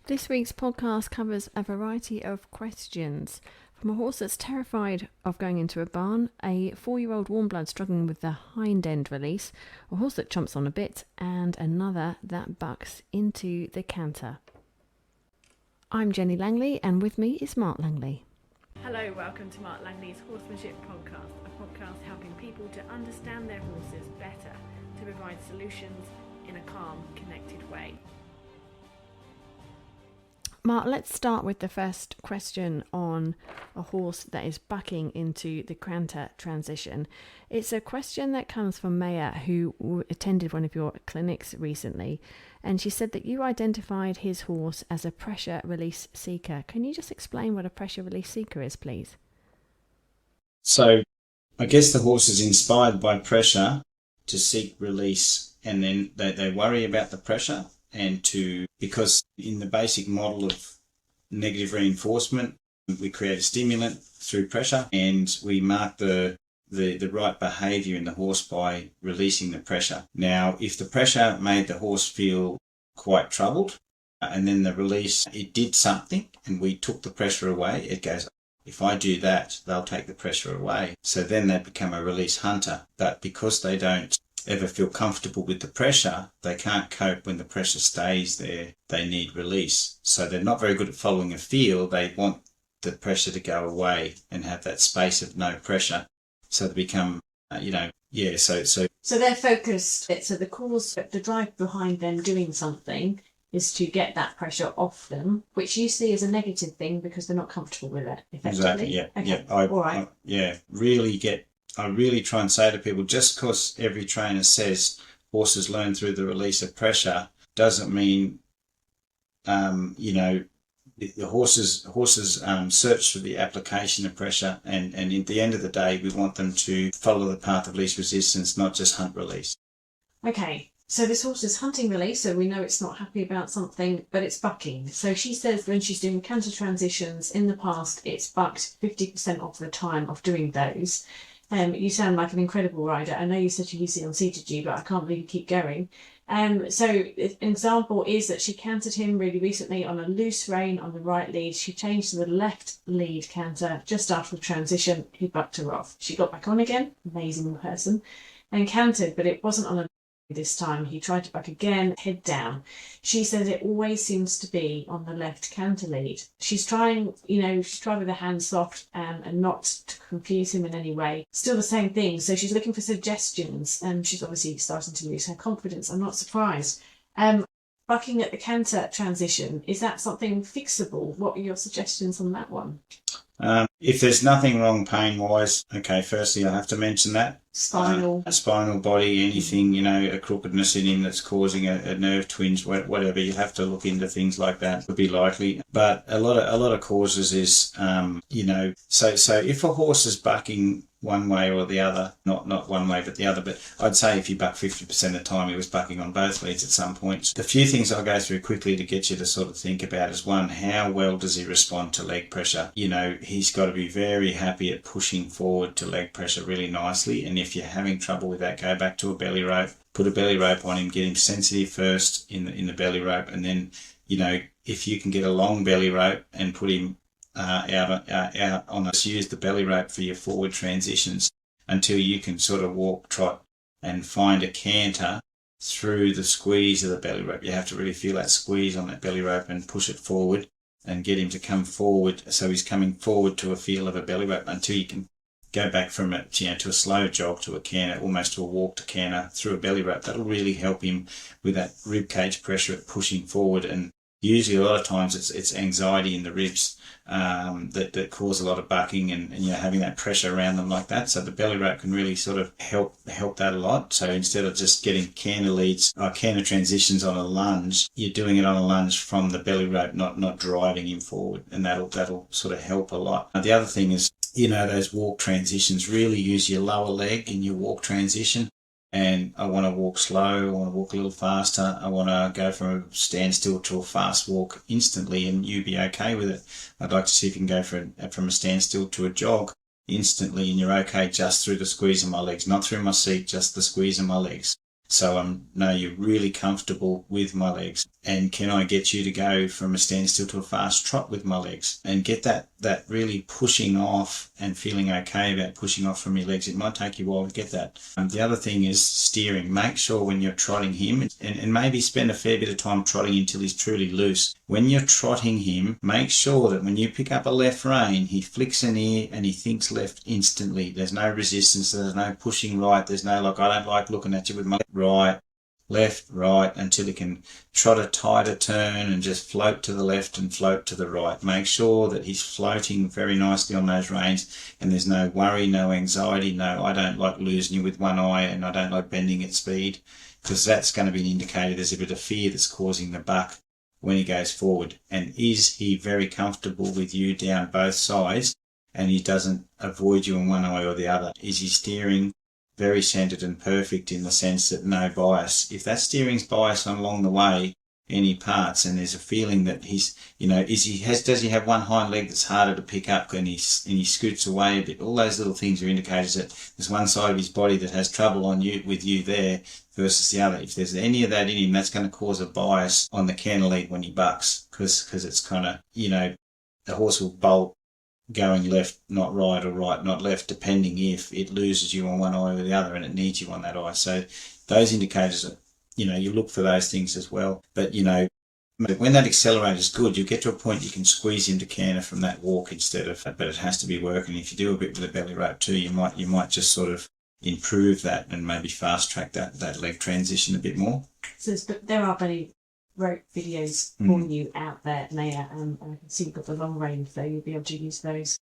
This week's podcast covers a variety of questions. From a horse that's terrified of going into a barn, a 4-year-old warm blood struggling with the hind end release, a horse that chomps on a bit, and another that bucks into the canter. I'm Jenny Langley, and with me is Mark Langley. Hello, welcome to Mark Langley's Horsemanship Podcast, a podcast helping people to understand their horses better, to provide solutions in a calm, connected way. Mark, let's start with the first question on a horse that is bucking into the canter transition. It's a question that comes from Maya, who attended one of your clinics recently, and she said that you identified his horse as a pressure release seeker. Can you just explain what a pressure release seeker is, please? So I guess the horse is inspired by pressure to seek release, and then they worry about the pressure. Because in the basic model of negative reinforcement, we create a stimulant through pressure, and we mark the right behaviour in the horse by releasing the pressure. Now, if the pressure made the horse feel quite troubled, and then the release, it did something, and we took the pressure away, it goes, if I do that, they'll take the pressure away. So then they become a release hunter. But because they don't ever feel comfortable with the pressure, they can't cope when the pressure stays there. They need release. So they're not very good at following a feel. They want the pressure to go away and have that space of no pressure. So they become, So they're focused. So the cause, the drive behind them doing something is to get that pressure off them, which you see as a negative thing because they're not comfortable with it, effectively. Exactly, yeah. Okay. Yeah. I really try and say to people, just because every trainer says horses learn through the release of pressure doesn't mean, the horses search for the application of pressure, and at the end of the day, we want them to follow the path of least resistance, not just hunt release. Okay, so this horse is hunting release, so we know it's not happy about something, but it's bucking. So she says when she's doing canter transitions in the past, it's bucked 50% of the time of doing those. You sound like an incredible rider. I know you said you use it on seated G, but I can't believe you keep going. So an example is that she cantered him really recently on a loose rein on the right lead. She changed to the left lead canter just after the transition. He bucked her off. She got back on again, amazing person, and cantered, but it wasn't on a this time. He tried to buck again, head down. She says it always seems to be on the left canter lead. She's trying with her hands soft and not to confuse him in any way. Still the same thing. So she's looking for suggestions, and she's obviously starting to lose her confidence. I'm not surprised. Bucking at the canter transition, is that something fixable? What are your suggestions on that one? If there's nothing wrong pain-wise, okay, firstly I have to mention that. Spinal body, anything, a crookedness in him that's causing a nerve twinge, whatever, you have to look into things like that, would be likely. But a lot of causes is, so if a horse is bucking one way or the other, not one way but the other, but I'd say if you buck 50% of the time, he was bucking on both leads at some point. The few things I'll go through quickly to get you to sort of think about is, one, how well does he respond to leg pressure? He's got to be very happy at pushing forward to leg pressure really nicely, and if you're having trouble with that, go back to a belly rope, put a belly rope on him, get him sensitive first in the belly rope, and then, if you can get a long belly rope and put him out on us, use the belly rope for your forward transitions until you can sort of walk, trot, and find a canter through the squeeze of the belly rope. You have to really feel that squeeze on that belly rope and push it forward and get him to come forward, so he's coming forward to a feel of a belly rope until you can go back from it, to a slow jog to a canter, almost to a walk to canter through a belly rope. That'll really help him with that rib cage pressure at pushing forward. And usually a lot of times it's anxiety in the ribs that cause a lot of bucking and having that pressure around them like that. So the belly rope can really sort of help that a lot. So instead of just getting canter leads or canter transitions on a lunge, you're doing it on a lunge from the belly rope, not driving him forward, and that'll sort of help a lot. The other thing is, those walk transitions, really use your lower leg in your walk transition. And I want to walk slow, I want to walk a little faster, I want to go from a standstill to a fast walk instantly, and you be okay with it. I'd like to see if you can go from a standstill to a jog instantly, and you're okay just through the squeeze of my legs, not through my seat, just the squeeze of my legs. So I know you're really comfortable with my legs. And can I get you to go from a standstill to a fast trot with my legs? And get that really pushing off and feeling okay about pushing off from your legs. It might take you a while to get that. The other thing is steering. Make sure when you're trotting him, and maybe spend a fair bit of time trotting until he's truly loose. When you're trotting him, make sure that when you pick up a left rein, he flicks an ear and he thinks left instantly. There's no resistance. There's no pushing right. There's no I don't like looking at you with my right, left, right, until he can trot a tighter turn and just float to the left and float to the right. Make sure that he's floating very nicely on those reins, and there's no worry, no anxiety, no I don't like losing you with one eye and I don't like bending at speed, because that's going to be an indicator there's a bit of fear that's causing the buck when he goes forward. And is he very comfortable with you down both sides and he doesn't avoid you in one eye or the other? Is he steering very centered and perfect in the sense that no bias? If that steering's bias along the way, any parts, and there's a feeling that he's, does he have one hind leg that's harder to pick up and he scoots away a bit? All those little things are indicators that there's one side of his body that has trouble with you there versus the other. If there's any of that in him, that's going to cause a bias on the canter lead when he bucks, because it's kind of, the horse will bolt going left, not right, or right, not left, depending if it loses you on one eye or the other and it needs you on that eye. So those indicators are, you look for those things as well. But, when that accelerator is good, you get to a point you can squeeze him to canter from that walk instead of, but it has to be working. If you do a bit with the belly rope too, you might just sort of improve that and maybe fast track that leg transition a bit more. So there are belly rope videos for you out there, and I can see you've got the long range, so you'll be able to use those.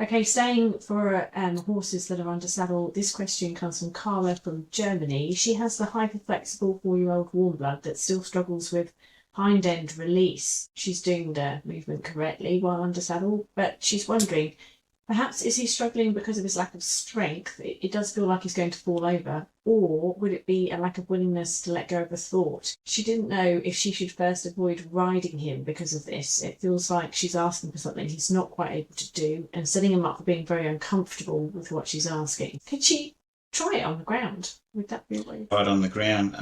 Okay, staying for horses that are under saddle, this question comes from Carla from Germany. She has the hyper-flexible 4-year-old warm blood that still struggles with hind end release. She's doing the movement correctly while under saddle, but she's wondering, perhaps is he struggling because of his lack of strength? It does feel like he's going to fall over. Or would it be a lack of willingness to let go of a thought? She didn't know if she should first avoid riding him because of this. It feels like she's asking for something he's not quite able to do and setting him up for being very uncomfortable with what she's asking. Could she try it on the ground? Would that be a way? Right on the ground.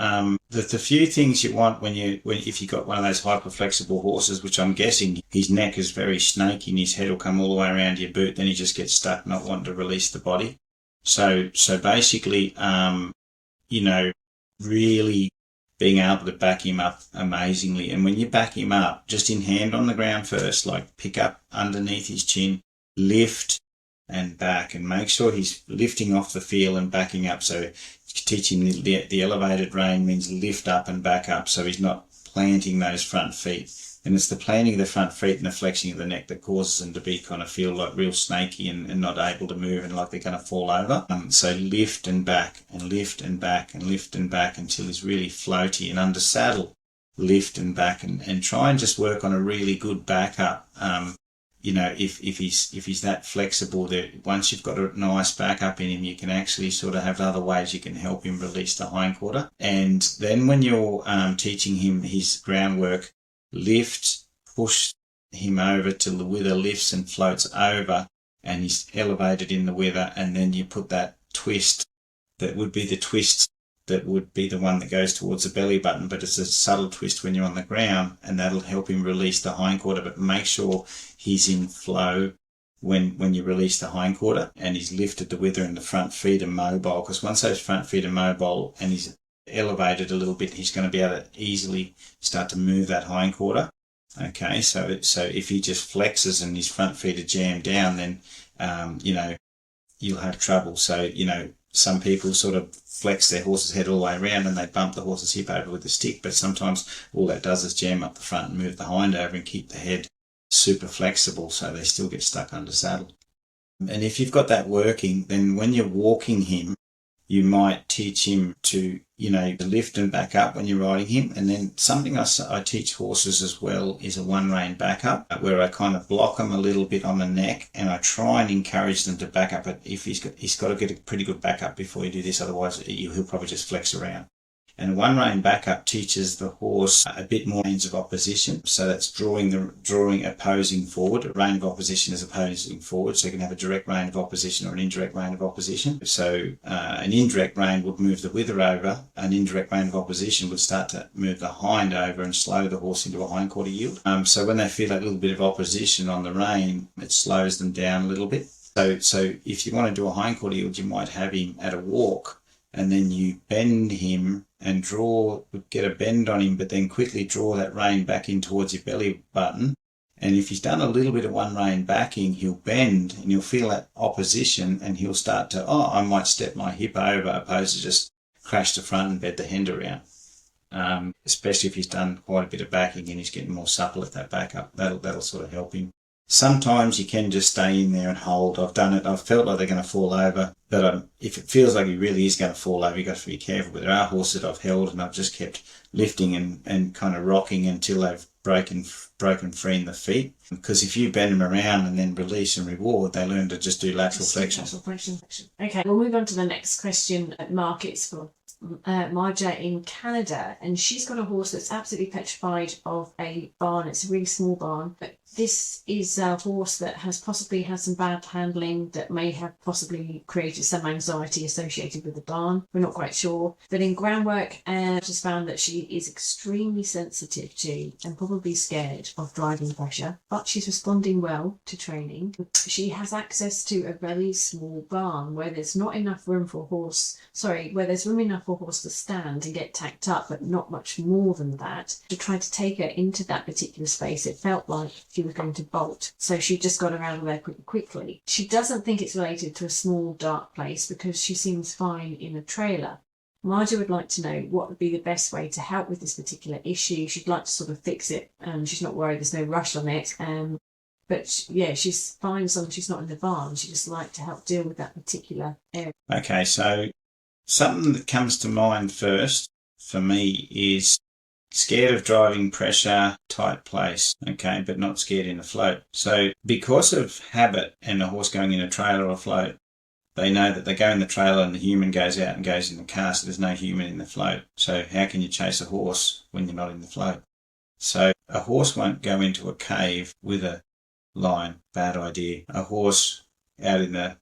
The few things you want if you've got one of those hyper flexible horses, which I'm guessing his neck is very snaky and his head will come all the way around your boot, then he just gets stuck not wanting to release the body. So basically, really being able to back him up amazingly. And when you back him up, just in hand on the ground first, like pick up underneath his chin, lift and back, and make sure he's lifting off the feel and backing up. So teach him the elevated rein means lift up and back up, so he's not planting those front feet. And it's the planting of the front feet and the flexing of the neck that causes them to be kind of feel like real snaky and not able to move and like they're going to fall over. So lift and back and lift and back and lift and back until he's really floaty, and under saddle, lift and back and try and just work on a really good back up. If he's that flexible, that once you've got a nice back up in him, you can actually sort of have other ways you can help him release the hindquarter. And then when you're teaching him his groundwork, lift, push him over till the wither lifts and floats over and he's elevated in the wither, and then you put that twist that would be the twist that would be the one that goes towards the belly button, but it's a subtle twist when you're on the ground, and that'll help him release the hindquarter. But make sure he's in flow when you release the hindquarter and he's lifted the wither and the front feet are mobile, because once those front feet are mobile and he's elevated a little bit, he's going to be able to easily start to move that hindquarter. Okay, so if he just flexes and his front feet are jammed down, then you'll have trouble. So some people sort of flex their horse's head all the way around and they bump the horse's hip over with a stick, but sometimes all that does is jam up the front and move the hind over and keep the head super flexible, so they still get stuck under saddle. And if you've got that working, then when you're walking him, you might teach him to, to lift and back up when you're riding him. And then something I teach horses as well is a one rein back up, where I kind of block them a little bit on the neck and I try and encourage them to back up. But if he's got to get a pretty good back up before you do this, otherwise he'll probably just flex around. And one rein backup teaches the horse a bit more range of opposition. So that's drawing opposing forward. A rein of opposition is opposing forward. So you can have a direct rein of opposition or an indirect rein of opposition. So an indirect rein would move the wither over. An indirect rein of opposition would start to move the hind over and slow the horse into a hindquarter yield. So when they feel that little bit of opposition on the rein, it slows them down a little bit. So if you want to do a hindquarter yield, you might have him at a walk, and then you bend him and get a bend on him, but then quickly draw that rein back in towards your belly button. And if he's done a little bit of one rein backing, he'll bend and you'll feel that opposition, and he'll start to, I might step my hip over, opposed to just crash the front and bed the end around. Especially if he's done quite a bit of backing and he's getting more supple at that backup. That'll sort of help him. Sometimes you can just stay in there and hold. I've done it. I've felt like they're going to fall over. But if it feels like he really is going to fall over, you've got to be careful. But there are horses that I've held and I've just kept lifting and kind of rocking until they've broken free in the feet. Because if you bend them around and then release and reward, they learn to just do lateral flexion. Okay, we'll move on to the next question. Mark, it's for Marja in Canada, and she's got a horse that's absolutely petrified of a barn. It's a really small barn, but this is a horse that has possibly had some bad handling that may have possibly created some anxiety associated with the barn. We're not quite sure. But in groundwork, just found that she is extremely sensitive to and probably scared of driving pressure, but she's responding well to training. She has access to a very small barn where there's not enough room for where there's room enough for a horse to stand and get tacked up, but not much more than that. To try to take her into that particular space, it felt like she was going to bolt. So she just got her out of there pretty quickly. She doesn't think it's related to a small dark place because she seems fine in a trailer. Marja would like to know what would be the best way to help with this particular issue. She'd like to sort of fix it, and she's not worried, there's no rush on it. But she's fine as long as she's not in the barn. She just like to help deal with that particular area. Okay, so something that comes to mind first for me is scared of driving pressure, tight place, okay, but not scared in a float. So because of habit and the horse going in a trailer or float, they know that they go in the trailer and the human goes out and goes in the car, so there's no human in the float. So how can you chase a horse when you're not in the float? So a horse won't go into a cave with a line. Bad idea. A horse out in the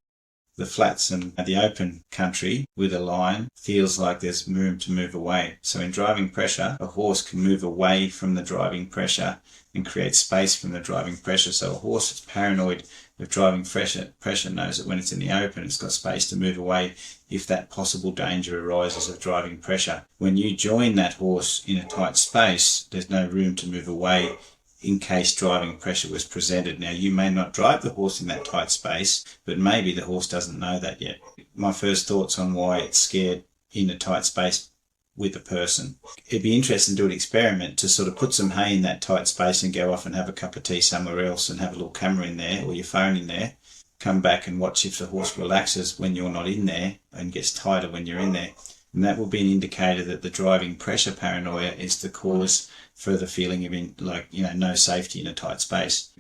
flats and the open country with a line feels like there's room to move away. So in driving pressure, a horse can move away from the driving pressure and create space from the driving pressure. So a horse that's paranoid of driving pressure knows that when it's in the open, it's got space to move away if that possible danger arises of driving pressure. When you join that horse in a tight space, there's no room to move away in case driving pressure was presented. Now, you may not drive the horse in that tight space, but maybe the horse doesn't know that yet. My first thoughts on why it's scared in a tight space with a person. It'd be interesting to do an experiment to sort of put some hay in that tight space and go off and have a cup of tea somewhere else and have a little camera in there or your phone in there. Come back and watch if the horse relaxes when you're not in there and gets tighter when you're in there. And that will be an indicator that the driving pressure paranoia is the cause for the feeling of no safety in a tight space.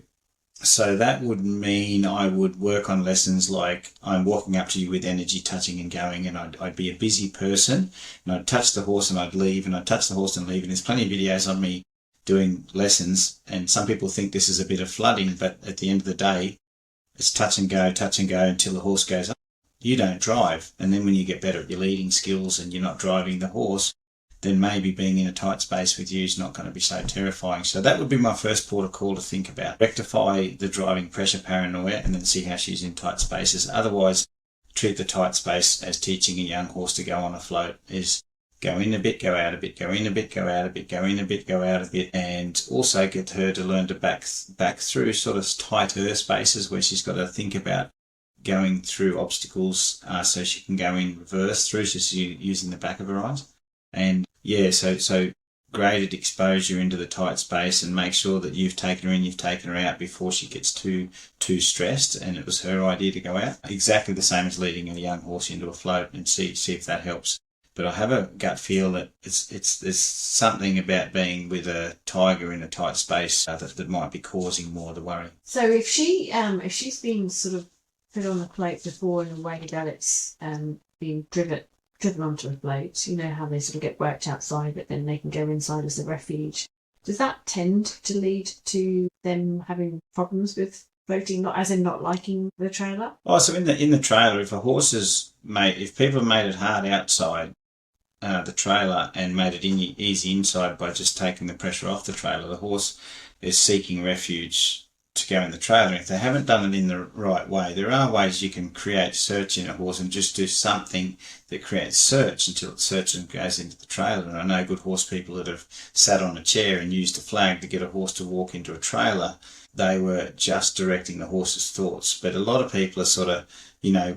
So that would mean I would work on lessons like I'm walking up to you with energy, touching and going, and I'd be a busy person and I'd touch the horse and I'd leave, and I'd touch the horse and leave. And there's plenty of videos on me doing lessons, and some people think this is a bit of flooding, but at the end of the day, it's touch and go until the horse goes up. You don't drive, and then when you get better at your leading skills and you're not driving the horse, then maybe being in a tight space with you is not going to be so terrifying. So that would be my first port of call to think about. Rectify the driving pressure paranoia and then see how she's in tight spaces. Otherwise, treat the tight space as teaching a young horse to go on a float is go in a bit, go out a bit, go in a bit, go out a bit, go in a bit, go out a bit, and also get her to learn to back through sort of tighter spaces where she's got to think about going through obstacles so she can go in reverse through, so she's using the back of her eyes. And so graded exposure into the tight space and make sure that you've taken her in, you've taken her out before she gets too stressed and it was her idea to go out. Exactly the same as leading a young horse into a float, and see if that helps. But I have a gut feel that there's something about being with a tiger in a tight space that might be causing more of the worry. So if she's been sort of put on the plate before in a way that it's been driven driven onto a float. You know how they sort of get worked outside, but then they can go inside as a refuge. Does that tend to lead to them having problems with floating, not as in not liking the trailer? Oh, so in the trailer, if people have made it hard outside the trailer and made it easy inside by just taking the pressure off the trailer, the horse is seeking refuge to go in the trailer. If they haven't done it in the right way, there are ways you can create search in a horse and just do something that creates search until it searches and goes into the trailer. And I know good horse people that have sat on a chair and used a flag to get a horse to walk into a trailer. They were just directing the horse's thoughts. But a lot of people are sort of,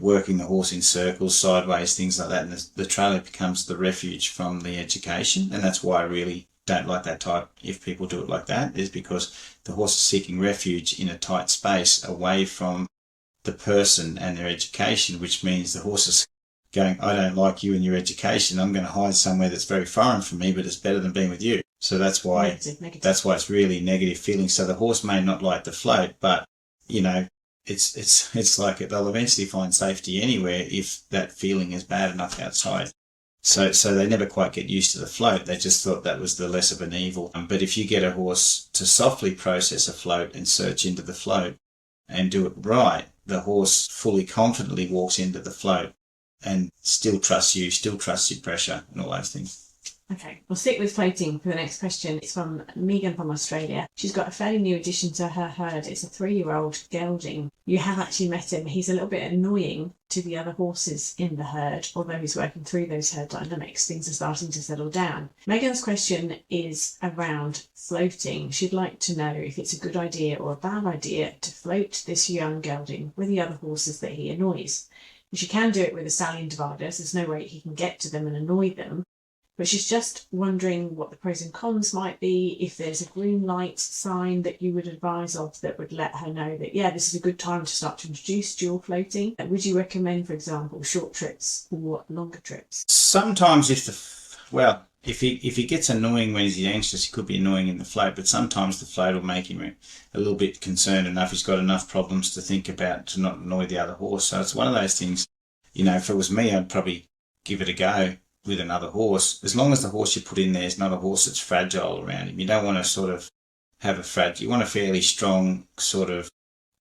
working the horse in circles, sideways, things like that. And the trailer becomes the refuge from the education. And that's why I really don't like that type, if people do it like that, is because the horse is seeking refuge in a tight space away from the person and their education, which means the horse is going, I don't like you and your education, I'm going to hide somewhere that's very foreign from me, but it's better than being with you. So that's why it's really negative feeling. So the horse may not like the float, but it's like they'll eventually find safety anywhere if that feeling is bad enough outside. So they never quite get used to the float. They just thought that was the less of an evil. But if you get a horse to softly process a float and search into the float and do it right, the horse fully confidently walks into the float and still trusts you, still trusts your pressure and all those things. Okay, we'll stick with floating for the next question. It's from Megan from Australia. She's got a fairly new addition to her herd. It's a 3-year-old gelding. You have actually met him. He's a little bit annoying to the other horses in the herd, although he's working through those herd dynamics. Things are starting to settle down. Megan's question is around floating. She'd like to know if it's a good idea or a bad idea to float this young gelding with the other horses that he annoys. She can do it with a stallion divider, so there's no way he can get to them and annoy them. But she's just wondering what the pros and cons might be, if there's a green light sign that you would advise of that would let her know that, this is a good time to start to introduce dual floating. Would you recommend, for example, short trips or longer trips? Sometimes if he gets annoying when he's anxious, he could be annoying in the float, but sometimes the float will make him a little bit concerned enough. He's got enough problems to think about to not annoy the other horse. So it's one of those things, if it was me, I'd probably give it a go with another horse, as long as the horse you put in there is not a horse that's fragile around him. You don't want to sort of have you want a fairly strong sort of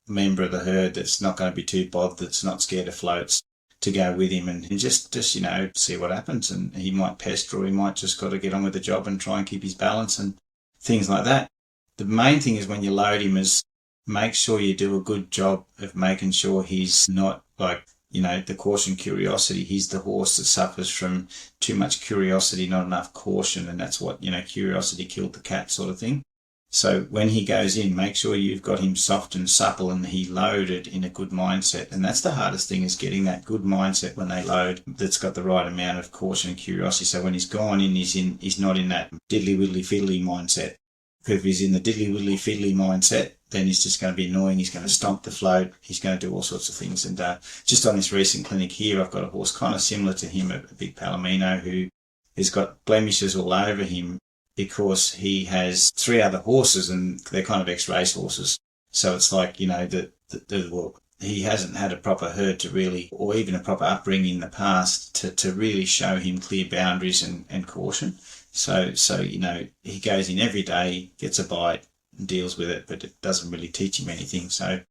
member of the herd that's not going to be too bothered, that's not scared of floats, to go with him and just see what happens. And he might pester, or he might just got to get on with the job and try and keep his balance and things like that. The main thing is when you load him is make sure you do a good job of making sure he's not like, the caution curiosity. He's the horse that suffers from too much curiosity, not enough caution, and that's what, curiosity killed the cat sort of thing. So when he goes in, make sure you've got him soft and supple and he loaded in a good mindset. And that's the hardest thing, is getting that good mindset when they load that's got the right amount of caution and curiosity. So when he's gone in, he's not in that diddly widdly fiddly mindset. Because if he's in the diddly widdly fiddly mindset, then he's just going to be annoying. He's going to stomp the float. He's going to do all sorts of things. And just on this recent clinic here, I've got a horse kind of similar to him, a big Palomino, who has got blemishes all over him because he has 3 other horses and they're kind of ex-race horses. So it's like, he hasn't had a proper herd to really, or even a proper upbringing in the past to really show him clear boundaries and caution. So he goes in every day, gets a bite, and deals with it, but it doesn't really teach him anything. So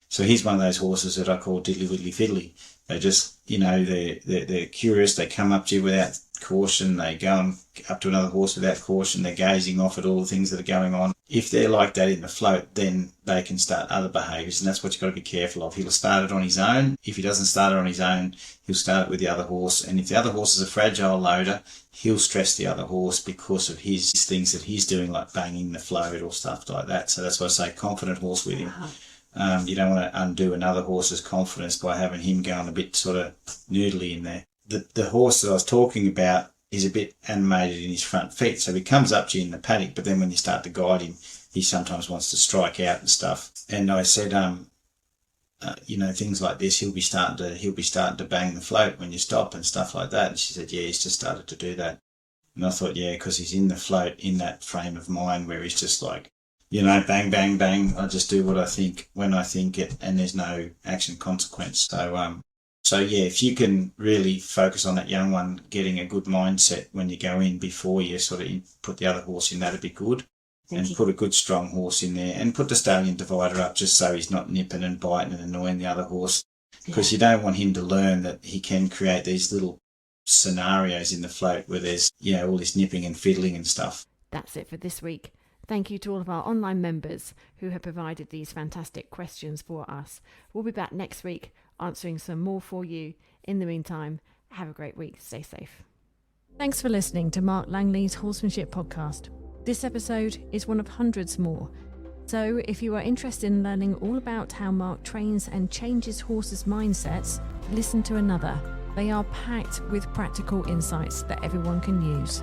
he's one of those horses that I call diddly widdly fiddly. They just, they're curious. They come up to you without caution. They go up to another horse without caution. They're gazing off at all the things that are going on. If they're like that in the float, then they can start other behaviours, and that's what you've got to be careful of. He'll start it on his own. If he doesn't start it on his own, he'll start it with the other horse. And if the other horse is a fragile loader, he'll stress the other horse because of his things that he's doing, like banging the float or stuff like that. So that's why I say confident horse with him. You don't want to undo another horse's confidence by having him going a bit sort of noodly in there. The horse that I was talking about is a bit animated in his front feet, so he comes up to you in the paddock, but then when you start to guide him, he sometimes wants to strike out and stuff. And I said, things like this, he'll be starting to bang the float when you stop and stuff like that. And she said, yeah, he's just started to do that. And I thought, yeah, because he's in the float in that frame of mind where he's just like, bang, bang, bang. I just do what I think when I think it, and there's no action consequence. So So yeah, if you can really focus on that young one getting a good mindset when you go in before you sort of put the other horse in, that'd be good. Put a good strong horse in there and put the stallion divider up just so he's not nipping and biting and annoying the other horse, because you don't want him to learn that he can create these little scenarios in the float where there's, all this nipping and fiddling and stuff. That's it for this week. Thank you to all of our online members who have provided these fantastic questions for us. We'll be back next week answering some more for you. In the meantime, have a great week. Stay safe. Thanks for listening to Mark Langley's Horsemanship Podcast. This episode is one of hundreds more. So if you are interested in learning all about how Mark trains and changes horses' mindsets, listen to another. They are packed with practical insights that everyone can use.